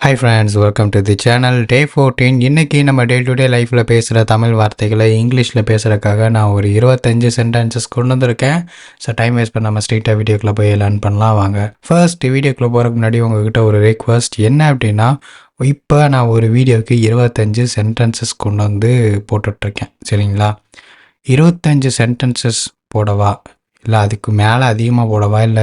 Hi friends, welcome to the channel. Day 14. இன்றைக்கி நம்ம day to day லைஃப்பில் பேசுகிற தமிழ் வார்த்தைகளை இங்கிலீஷில் பேசுகிறதுக்காக நான் ஒரு 25 சென்டென்சஸ் கொண்டு வந்திருக்கேன். ஸோ டைம் வேஸ்ட் பண்ண நம்ம ஸ்ட்ரெயிட்டாக வீடியோக்குள்ளே போய் லேர்ன் பண்ணலாம் வாங்க. ஃபர்ஸ்ட் வீடியோக்குள்ளே போகிறதுக்கு முன்னாடி உங்ககிட்ட ஒரு ரிக்வஸ்ட் என்ன அப்படின்னா, இப்போ நான் ஒரு வீடியோவுக்கு 25 சென்டென்சஸ் கொண்டு வந்து போட்டுட்ருக்கேன். சரிங்களா? 25 சென்டென்சஸ் போடவா இல்லை அதுக்கு மேலே அதிகமாக போடவா, இல்லை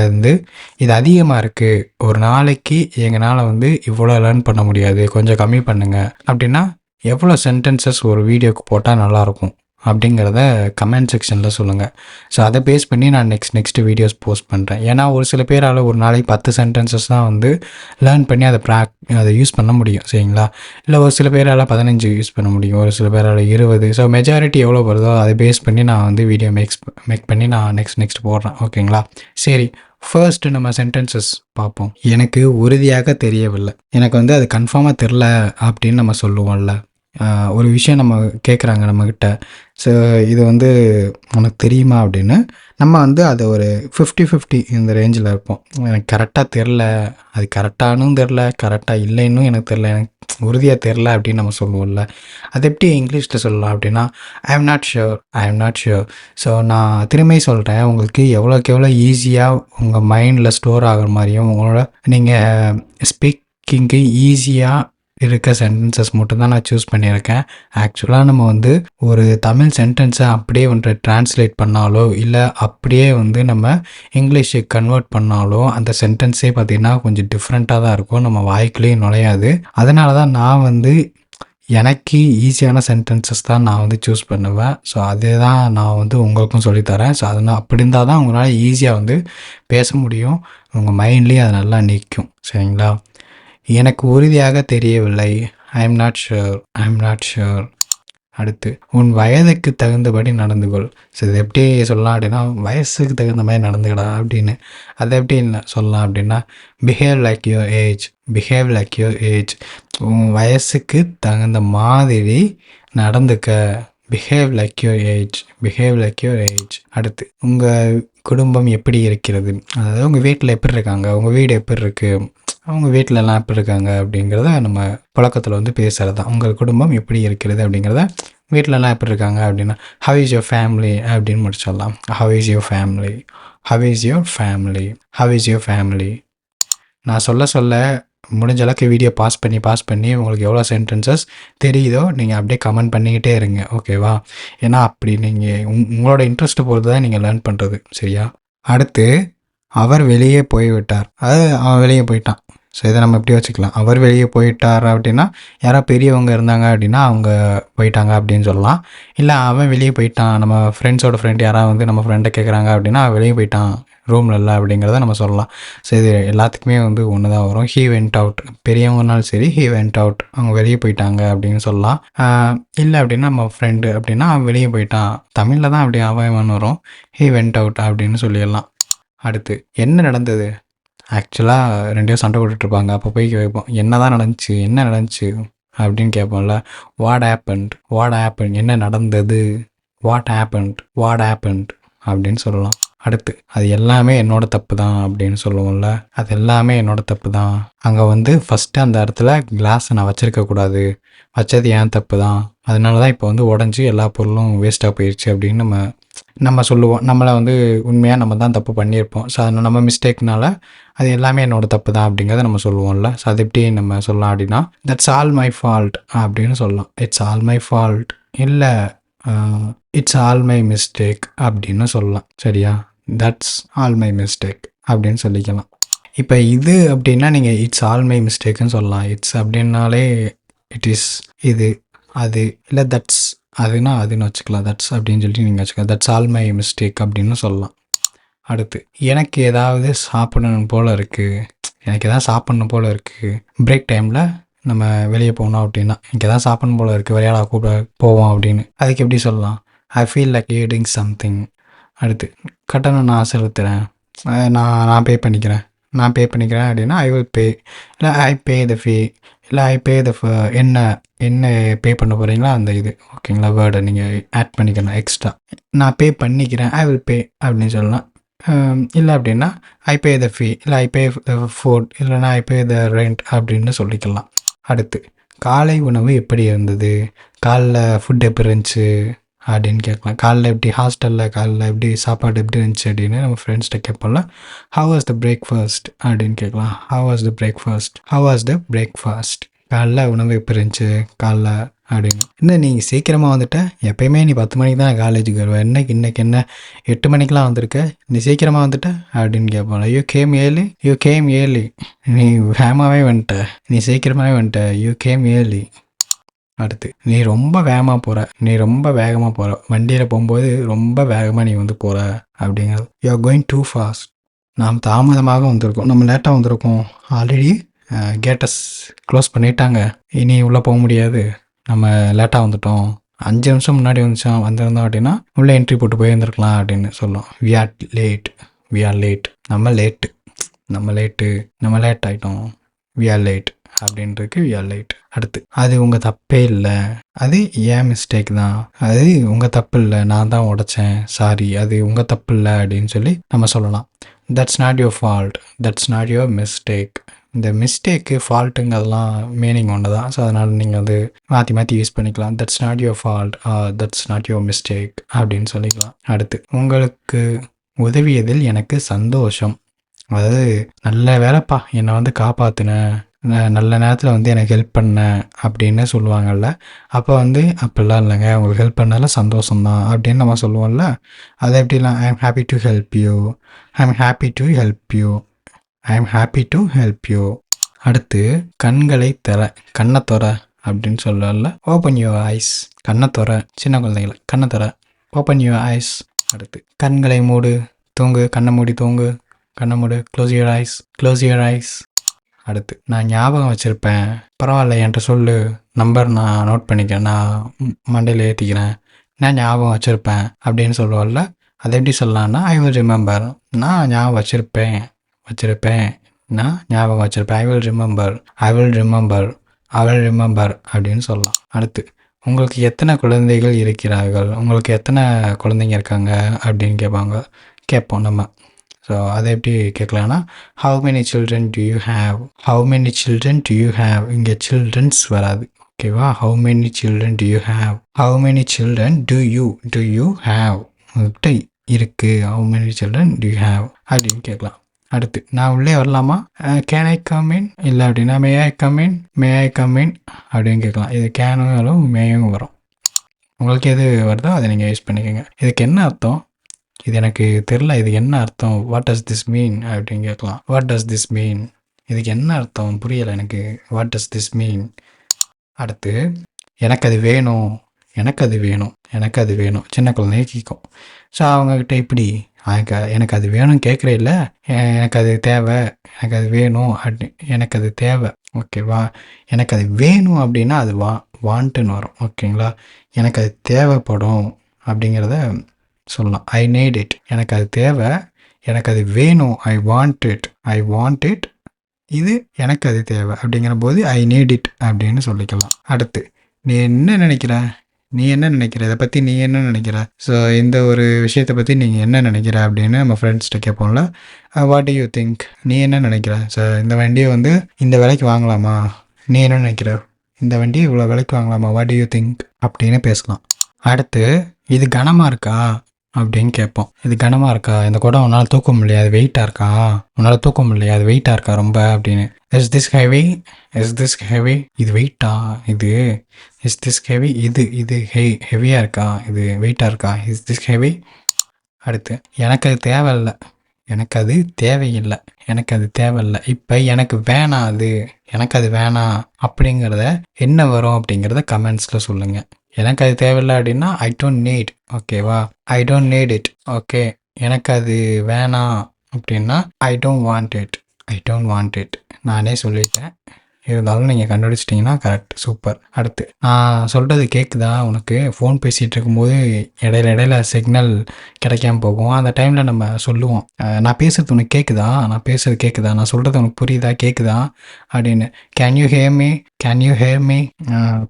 இது அதிகமாக இருக்குது, ஒரு நாளைக்கு எங்களால் இவ்வளோ லேர்ன் பண்ண முடியாது, கொஞ்சம் கம்மி பண்ணுங்கள் அப்படின்னா எவ்வளோ சென்டென்சஸ் ஒரு வீடியோக்கு போட்டால் நல்லாயிருக்கும் அப்படிங்கிறத கமெண்ட் செக்ஷனில் சொல்லுங்கள். ஸோ அதை பேஸ் பண்ணி நான் நெக்ஸ்ட் வீடியோஸ் போஸ்ட் பண்ணுறேன். ஏன்னா ஒரு சில பேரால் ஒரு நாளைக்கு 10 சென்டென்சஸ் தான் லேர்ன் பண்ணி அதை யூஸ் பண்ண முடியும். சரிங்களா? இல்லை ஒரு சில பேரால் 15 யூஸ் பண்ண முடியும், ஒரு சில பேரால் 20. ஸோ மெஜாரிட்டி எவ்வளோ வருதோ அதை பேஸ் பண்ணி நான் வீடியோ மேக் பண்ணி நான் நெக்ஸ்ட் போடுறேன். ஓகேங்களா? சரி, ஃபர்ஸ்ட்டு நம்ம சென்டென்சஸ் பார்ப்போம். எனக்கு உறுதியாக தெரியவில்லை, எனக்கு அது கன்ஃபார்மாக தெரில அப்படின்னு நம்ம சொல்லுவோம்ல. ஒரு விஷயம் நம்ம கேட்குறாங்க நம்மக்கிட்ட, ஸோ இது உனக்கு தெரியுமா அப்படின்னு. நம்ம அது ஒரு 50-50 இந்த ரேஞ்சில் இருப்போம். எனக்கு கரெக்டாக தெரில, அது கரெக்டானும் தெரில, கரெக்டாக இல்லைன்னும் எனக்கு தெரில, எனக்கு உறுதியாக தெரில அப்படின்னு நம்ம சொல்லுவோம்ல. அது எப்படி இங்கிலீஷில் சொல்லலாம் அப்படின்னா, I am not sure. So நான் திரும்பி சொல்கிறேன், உங்களுக்கு எவ்வளோக்கு எவ்வளோ ஈஸியாக உங்கள் மைண்டில் ஸ்டோர் ஆகிற மாதிரியும் உங்களோட நீங்கள் ஸ்பீக்கிங்கு ஈஸியாக இருக்க சென்டென்சஸ் மட்டும்தான் நான் சூஸ் பண்ணியிருக்கேன். ஆக்சுவலாக நம்ம ஒரு தமிழ் சென்டென்ஸை அப்படியே ட்ரான்ஸ்லேட் பண்ணாலோ இல்லை அப்படியே நம்ம இங்கிலீஷுக்கு கன்வெர்ட் பண்ணாலோ அந்த சென்டென்ஸே பார்த்திங்கன்னா கொஞ்சம் டிஃப்ரெண்ட்டாக தான் இருக்கும், நம்ம வாய்க்குள்ளேயும் நுழையாது. அதனால தான் நான் எனக்கு ஈஸியான சென்டென்சஸ் தான் நான் சூஸ் பண்ணுவேன். ஸோ அதே தான் நான் உங்களுக்கும் சொல்லித்தரேன். ஸோ அதனால் அப்படி இருந்தால் தான் உங்களால் ஈஸியாக பேச முடியும், உங்கள் மைண்ட்லேயும் அது நல்லா நிற்கும். சரிங்களா? எனக்கு உறுதியாக தெரியவில்லை, ஐ எம் நாட் ஷுர். அடுத்து, உன் வயதுக்கு தகுந்தபடி நடந்துகொள். ஸோ இது எப்படி சொல்லலாம் அப்படின்னா, வயசுக்கு தகுந்த மாதிரி நடந்துக்கடா அப்படின்னு. அதை எப்படி சொல்லலாம் அப்படின்னா, பிஹேவ் லைக் யுவர் ஏஜ். உன் வயசுக்கு தகுந்த மாதிரி நடந்துக்க. Behave like your age. அடுத்து, உங்கள் குடும்பம் எப்படி இருக்கிறது, அதாவது உங்கள் வீட்டில் எப்படி இருக்காங்க, உங்கள் வீடு எப்படி இருக்குது, அவங்க வீட்டிலலாம் எப்படி இருக்காங்க அப்படிங்கிறத நம்ம புழக்கத்தில் பேசுகிறது தான். உங்கள் குடும்பம் எப்படி இருக்கிறது அப்படிங்கிறத, வீட்டிலலாம் எப்படி இருக்காங்க அப்படின்னா, ஹவ் இஸ் யுவர் ஃபேமிலி அப்படின்னு முடிச்சிடலாம். How is your family. நான் சொல்ல முடிஞ்ச அளவுக்கு வீடியோ பாஸ் பண்ணி உங்களுக்கு எவ்வளோ சென்டென்சஸ் தெரியுதோ நீங்கள் அப்படியே கமெண்ட் பண்ணிக்கிட்டே இருங்க. ஓகேவா? ஏன்னா அப்படி நீங்கள் உங்களோட இன்ட்ரெஸ்ட்டு பொறுத்து தான் நீங்கள் லேர்ன் பண்ணுறது. சரியா? அடுத்து, அவர் வெளியே போய்விட்டார். அவன் வெளியே போயிட்டான். ஸோ இதை நம்ம எப்படி வச்சுக்கலாம், அவர் வெளியே போயிட்டார் அப்படின்னா யாரோ பெரியவங்க இருந்தாங்க அப்படின்னா அவங்க போயிட்டாங்க அப்படின்னு சொல்லலாம். இல்லை அவன் வெளியே போயிட்டான், நம்ம ஃப்ரெண்ட்ஸோட ஃப்ரெண்ட் யாராவது நம்ம ஃப்ரெண்டை கேட்குறாங்க அப்படின்னா வெளியே போயிட்டான், ரூமில் இல்லை அப்படிங்கிறத நம்ம சொல்லலாம். ஸோ இது எல்லாத்துக்குமே ஒன்று தான் வரும். ஹீ வென்ட் அவுட், பெரியவங்கனாலும் சரி ஹீ வென்ட் அவுட், அவங்க வெளியே போயிட்டாங்க அப்படின்னு சொல்லலாம். இல்லை அப்படின்னா நம்ம ஃப்ரெண்டு அப்படின்னா அவன் வெளியே போயிட்டான், தமிழில் தான் அப்படி அவன் வரும், ஹீ வென்ட் அவுட் அப்படின்னு சொல்லிடலாம். அடுத்து, என்ன நடந்தது. ஆக்சுவலாக 2 பேரும் சண்டை போட்டுட்ருப்பாங்க, அப்போ போய் கேட்போம், என்ன நடந்துச்சு அப்படின்னு கேட்போம்ல. வாட் ஹேப்பண்ட், என்ன நடந்தது, வாட் ஹேப்பண்ட் அப்படின்னு சொல்லலாம். அடுத்து, அது எல்லாமே என்னோட தப்பு தான் அப்படின்னு சொல்லுவோம்ல. அது எல்லாமே என்னோட தப்பு தான். அங்கே ஃபஸ்ட்டு அந்த இடத்துல கிளாஸை நான் வச்சுருக்கக்கூடாது, வச்சது ஏன் தப்பு தான், அதனால தான் இப்போ உடஞ்சி எல்லா பொருளும் வேஸ்ட்டாக போயிடுச்சு அப்படின்னு நம்ம சொல்லுவோம். நம்மளை உண்மையாக நம்ம தான் தப்பு பண்ணியிருப்போம். ஸோ அதனால் நம்ம மிஸ்டேக்னால அது எல்லாமே என்னோடய தப்பு தான் அப்படிங்கிறத நம்ம சொல்லுவோம்ல. ஸோ அது எப்படி நம்ம சொல்லலாம் அப்படின்னா, தட்ஸ் ஆல் மை ஃபால்ட் அப்படின்னு சொல்லலாம். இட்ஸ் ஆல் மை ஃபால்ட், இல்லை இட்ஸ் ஆல் மை மிஸ்டேக் அப்படின்னு சொல்லலாம். சரியா? தட்ஸ் ஆல் மை மிஸ்டேக் அப்படின்னு சொல்லிக்கலாம். இப்போ இது அப்படின்னா நீங்கள் இட்ஸ் ஆல் மை மிஸ்டேக்குன்னு சொல்லலாம். இட்ஸ் அப்படின்னாலே இட் இஸ் இது அது, இல்லை தட்ஸ் அதுனா அதுன்னு வச்சுக்கலாம். தட்ஸ் அப்படின்னு சொல்லிட்டு நீங்கள் வச்சுக்கலாம். தட்ஸ் ஆல் மை மிஸ்டேக் அப்படின்னு சொல்லலாம். அடுத்து, எனக்கு ஏதாவது சாப்பிடணும் போல் இருக்குது, பிரேக் டைமில் நம்ம வெளியே போனோம் அப்படின்னா, எனக்கு எதாவது சாப்பிடணும் போல் இருக்குது, விளையாட கூப்பிட போவோம் அப்படின்னு. அதுக்கு எப்படி சொல்லலாம், I feel like eating something. அடுத்து, கட்டணம் நான் செலுத்துகிறேன், நான் பே பண்ணிக்கிறேன் அப்படின்னா ஐ வில் பே, இல்லை ஐ பே த ஃபீ, இல்லை ஐ பே த என்ன பே பண்ண போகிறீங்களா அந்த இது. ஓகேங்களா? வேர்டை நீங்கள் ஆட் பண்ணிக்கணும் எக்ஸ்ட்ரா. நான் பே பண்ணிக்கிறேன், ஐ வில் பே அப்படின்னு சொல்லலாம். இல்லை அப்படின்னா ஐ பே த ஃபீ, இல்லை ஐ பே த ஃபுட், இல்லைனா ஐ பே த ரெண்ட் அப்படின்னு சொல்லிக்கலாம். அடுத்து காலை உணவு எப்படி இருந்தது, காலைல ஃபுட் எப்படி இருந்துச்சு அப்படின்னு கேட்கலாம். காலைல எப்படி ஹாஸ்டலில் காலைல எப்படி சாப்பாடு எப்படி இருந்துச்சு அப்படின்னு நம்ம ஃப்ரெண்ட்ஸ்கிட்ட கேட்போம்ல. ஹவ் வாஸ் த பிரேக்ஃபாஸ்ட் அப்படின்னு கேட்கலாம். How was the breakfast, how was the breakfast, காலைல உணவு எப்படி இருந்துச்சு காலைல அப்படின்னு. என்ன நீங்கள் சீக்கிரமாக வந்துட்ட, எப்பயுமே நீ 10 மணிக்கு தான் காலேஜுக்கு வருவேன், இன்னைக்கு என்ன 8 மணிக்கெலாம் வந்திருக்க, நீ சீக்கிரமாக வந்துட்ட அப்படின்னு கேட்பாங்க. யூ கேம் ஏர்லி, நீ வேகமாகவே வந்துட்ட, நீ சீக்கிரமாகவே வந்துட்ட, யூ கேம் ஏர்லி. அடுத்து நீ ரொம்ப வேகமாக போகிற, வண்டியில் போகும்போது ரொம்ப வேகமாக நீ வந்து போகிற அப்படிங்கிறது. You are going two fast, நாம் தாமதமாக வந்திருக்கோம், நம்ம லேட்டாக வந்திருக்கோம், ஆல்ரெடி கேட்டஸ் க்ளோஸ் பண்ணிட்டாங்க, இனி உள்ளே போக முடியாது, நம்ம லேட்டாக வந்துட்டோம், 5 நிமிஷம் முன்னாடி வந்திருந்தோம் அப்படின்னா உள்ளே என்ட்ரி போட்டு போயிருந்துருக்கலாம் அப்படின்னு சொல்லும். வி ஆர் லேட், நம்ம லேட் ஆகிட்டோம், வி ஆர் லேட் அப்படின்றதுக்கு வி ஆர் லேட். அடுத்து அது உங்கள் தப்பே இல்லை, அது ஏன் மிஸ்டேக் தான், அது உங்கள் தப்பு இல்லை, நான் தான் உடைச்சேன், சாரி, அது உங்கள் தப்பு இல்லை அப்படின்னு சொல்லி நம்ம சொல்லலாம். That's not your fault, that's not your mistake. இந்த மிஸ்டேக்கு ஃபால்ட்டுங்கிறதுலாம் மீனிங் ஒன்று தான். ஸோ அதனால் நீங்கள் வந்து மாற்றி யூஸ் பண்ணிக்கலாம். That's not your fault, that's not your mistake அப்படின்னு சொல்லிக்கலாம். அடுத்து உங்களுக்கு உதவியதில் எனக்கு சந்தோஷம், அதாவது நல்ல வேலைப்பா, என்னை வந்து காப்பாற்றினேன், நல்ல நேரத்தில் வந்து எனக்கு ஹெல்ப் பண்ண அப்படின்னு சொல்லுவாங்கள்ல. அப்போ வந்து அப்படிலாம் இல்லைங்க, உங்களுக்கு ஹெல்ப் பண்ணால சந்தோஷம்தான் அப்படின்னு நம்ம சொல்லுவோம்ல. அதை எப்படிலாம், I am happy to help you, I am happy to help you, I am happy to help you. அடுத்து கண்களை கண்ணை தர அப்படின்னு சொல்லல. ஓப்பன் யுவர் ஐஸ், கண்ணை தர, சின்ன குழந்தைங்களை கண்ணை தர, ஓப்பன் யுவர் ஐஸ். அடுத்து கண்களை மூடு, தூங்கு, கண்ணை மூடி தூங்கு, கண்ணை மூடு, க்ளோஸ் யுவர் ஐஸ். அடுத்து நான் ஞாபகம் வச்சுருப்பேன், பரவாயில்ல என்கிட்ட சொல்லு, நம்பர் நான் நோட் பண்ணிக்கிறேன், நான் மண்டையில் ஏற்றிக்கிறேன், நான் ஞாபகம் வச்சுருப்பேன் அப்படின்னு சொல்லுவோம்ல. அதை எப்படி சொல்லலாம்னா ஐ வில் ரிமெம்பர், நான் ஞாபகம் வச்சுருப்பேன், நான் ஞாபகம் வச்சுருப்பேன், ஐ வில் ரிமெம்பர் அப்படின்னு சொல்லலாம். அடுத்து உங்களுக்கு எத்தனை குழந்தைகள் இருக்கிறார்கள், உங்களுக்கு எத்தனை குழந்தைங்க இருக்காங்க அப்படின்னு கேட்போம் நம்ம. ஸோ அதை எப்படி கேட்கலான்னா how many children do you have, இங்கே சில்ட்ரன்ஸ் வராது, ஓகேவா. How many children do you have, உங்கள்கிட்ட இருக்கு, how many children do you have அப்படின்னு கேட்கலாம். அடுத்து நான் உள்ளே வரலாமா, கேன் ஐ கம் இன், இல்லை அப்படின்னா மே ஐ கம் இன் அப்படின்னு கேட்கலாம். இது கேனும் மேயும் வரும், உங்களுக்கு எது வருதோ அதை நீங்கள் யூஸ் பண்ணிக்கோங்க. இதுக்கு என்ன அர்த்தம், இது எனக்கு தெரில, இது என்ன அர்த்தம், வாட் டஸ் திஸ் மீன் அப்படின்னு கேட்கலாம். வாட் டஸ் திஸ் மீன், இதுக்கு என்ன அர்த்தம் புரியலை எனக்கு, வாட் டஸ் திஸ் மீன். அடுத்து எனக்கு அது வேணும், சின்ன குழந்தைய கேட்கும். ஸோ அவங்கக்கிட்ட இப்படி எனக்கு அது வேணும் கேட்குறே இல்லை, எனக்கு அது தேவை, எனக்கு அது வேணும் எனக்கு அது தேவை, ஓகேவா. எனக்கு அது வேணும் அப்படின்னா அது வாண்ட்டுன்னு வரும், ஓகேங்களா. எனக்கு அது தேவைப்படும் அப்படிங்கிறத சொல்லலாம். ஐ நீட் இட், எனக்கு அது தேவை, எனக்கு அது வேணும், ஐ வாண்ட் இட், இது எனக்கு அது தேவை அப்படிங்கிற போது ஐ நீட் இட் அப்படின்னு சொல்லிக்கலாம். அடுத்து நீ என்ன நினைக்கிற, இதை பற்றி நீ என்ன நினைக்கிற, ஸோ இந்த ஒரு விஷயத்தை பற்றி நீங்கள் என்ன நினைக்கிற அப்படின்னு நம்ம ஃப்ரெண்ட்ஸ்கிட்ட கேட்போம்ல. வாட் டு யூ திங்க், நீ என்ன நினைக்கிற, ஸோ இந்த வண்டியை வந்து இந்த விலைக்கு வாங்கலாமா, நீ என்ன நினைக்கிற, இந்த வண்டியை இவ்வளோ விலைக்கு வாங்கலாமா, வாட் டு யூ திங்க் அப்படின்னு பேசலாம். அடுத்து இது கனமாக இருக்கா அப்படின்னு கேட்போம். இது கனமாக இருக்கா, இந்த குடம் உன்னால் தூக்க முடியாது, அது வெயிட்டாக இருக்கா, அது வெயிட்டாக இருக்கா ரொம்ப அப்படின்னு. இஸ் திஸ் ஹெவி, இது வெயிட்டா, இது இஸ் திஸ் ஹெவி, இது ஹெவியாக இருக்கா, இது வெயிட்டாக இருக்கா, இஸ் திஸ் ஹெவி. அடுத்து எனக்கு அது தேவையில்லை, எனக்கு அது தேவையில்லை, இப்போ எனக்கு வேணாம், எனக்கு அது வேணாம் அப்படிங்கிறத என்ன வரும் அப்படிங்கிறத கமெண்ட்ஸில் சொல்லுங்கள். எனக்கு அது தேவையில்லை அப்படின்னா ஐ டோன்ட் நீட், ஓகேவா. I don't need it, okay. எனக்கு அது வேணாம் அப்படின்னா ஐ டோன்ட் வாண்ட் இட், நானே சொல்லிட்டேன், இருந்தாலும் நீங்கள் கண்டுபிடிச்சிட்டிங்கன்னா கரெக்ட், சூப்பர். அடுத்து நான் சொல்கிறது கேட்குதா உனக்கு, ஃபோன் பேசிகிட்டு இருக்கும்போது இடையில சிக்னல் கிடைக்காம போகும், அந்த டைமில் நம்ம சொல்லுவோம், நான் பேசுகிறது உனக்கு கேட்குதா, நான் சொல்கிறது உனக்கு புரியுதா, கேட்குதா அப்படின்னு. கேன் யூ ஹேர் மீ,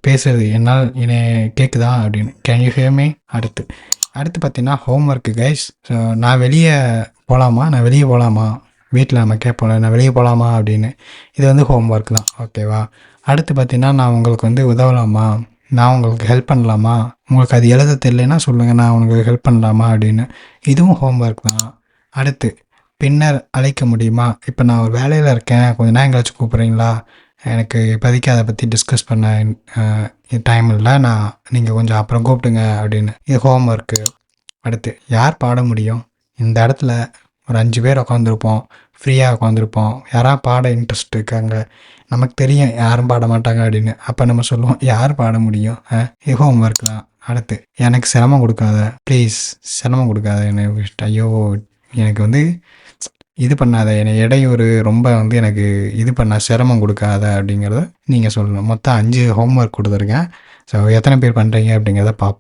பேசுறது என்னால் என்னை கேட்குதா அப்படின்னு, கேன் யூ ஹேர் மீ. அடுத்து பார்த்தீங்கன்னா ஹோம்ஒர்க்கு கைஸ். ஸோ நான் வெளியே போகலாமா, நான் வெளியே போகலாமா, வீட்டில் நம்ம கேட்போம்ல, நான் வெளியே போகலாமா அப்படின்னு. இது வந்து ஹோம் ஒர்க் தான், ஓகேவா? அடுத்து பார்த்தீங்கன்னா, நான் உங்களுக்கு வந்து உதவலாமா, நான் உங்களுக்கு ஹெல்ப் பண்ணலாமா, உங்களுக்கு அது எழுத தெரியலனா சொல்லுங்கள், நான் உங்களுக்கு ஹெல்ப் பண்ணலாமா அப்படின்னு. இதுவும் ஹோம் ஒர்க் தான். அடுத்து, பின்னர் அழைக்க முடியுமா, இப்போ நான் ஒரு வேலையில் இருக்கேன், கொஞ்சம் நேரம் கழிச்சு கூப்பிட்றீங்களா, எனக்கு இப்போதைக்கு அதை பற்றி டிஸ்கஸ் பண்ண டைம் இல்லை, நீங்கள் கொஞ்சம் அப்புறம் கூப்பிடுங்க அப்படின்னு. இது ஹோம் ஒர்க்கு. அடுத்து, யார் பாட முடியும், இந்த இடத்துல ஒரு 5 பேர் உட்காந்துருப்போம், ஃப்ரீயாக உட்காந்துருப்போம், யாராவது பாட இன்ட்ரெஸ்ட் இருக்காங்க, நமக்கு தெரியும் யாரும் பாட மாட்டாங்க அப்படின்னு. அப்போ நம்ம சொல்லுவோம், யார் பாட முடியும், இது ஹோம் ஒர்க் தான். அடுத்து, எனக்கு சிரமம் கொடுக்காத, ப்ளீஸ் சிரமம் கொடுக்காத எனக்கு, ஐயோ எனக்கு வந்து இது பண்ணாத, என்னை இடையூறு ரொம்ப வந்து எனக்கு இது பண்ண சிரமம் கொடுக்காத அப்படிங்கிறத நீங்கள் சொல்லணும். மொத்தம் 5 ஹோம் ஒர்க் கொடுத்துருக்கேன். ஸோ எத்தனை பேர் பண்ணுறீங்க அப்படிங்கிறத பார்ப்போம்.